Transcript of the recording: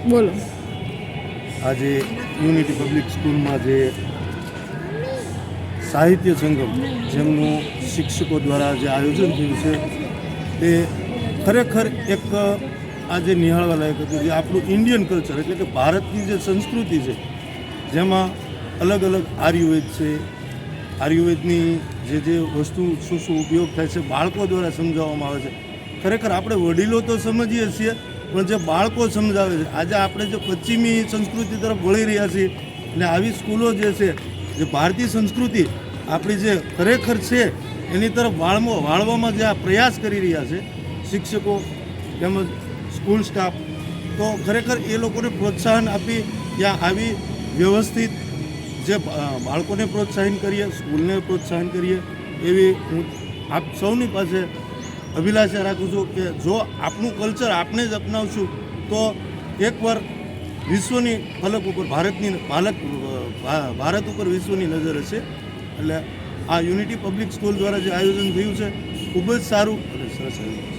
બોલો. આજે unity public સ્કૂલમાં જે સાહિત્ય સંગમ જેમનું શિક્ષકો દ્વારા જે આયોજન થયું છે તે ખરેખર એક આજે નિહાળવા લાયક હતું. જે આપણું ઇન્ડિયન કલ્ચર એટલે કે ભારતની જે સંસ્કૃતિ છે જેમાં અલગ અલગ આયુર્વેદ છે, આયુર્વેદની જે વસ્તુ શું ઉપયોગ થાય છે બાળકો દ્વારા સમજાવવામાં આવે છે. ખરેખર આપણે વડીલો તો સમજીએ છીએ પણ જે બાળકો સમજાવે છે. આજે આપણે જે પશ્ચિમી સંસ્કૃતિ તરફ વળી રહ્યા છીએ અને આવી સ્કૂલો જે છે જે ભારતીય સંસ્કૃતિ આપણી જે ખરેખર છે એની તરફ વાળવામાં જે આ પ્રયાસ કરી રહ્યા છે શિક્ષકો તેમજ સ્કૂલ સ્ટાફ, તો ખરેખર એ લોકોને પ્રોત્સાહન આપી ત્યાં આવી વ્યવસ્થિત જે બાળકોને પ્રોત્સાહન કરીએ, સ્કૂલને પ્રોત્સાહન કરીએ એવી હું આપ સૌની પાસે અભિલાષા રાખું છું કે જો આપણું કલ્ચર આપણે જ અપનાવશું તો એકવાર વિશ્વની ફલક ઉપર ભારત ઉપર વિશ્વની નજર હશે. એટલે આ યુનિટી પબ્લિક સ્કૂલ દ્વારા જે આયોજન થયું છે ખૂબ જ સારું અને સરસ આવ્યું.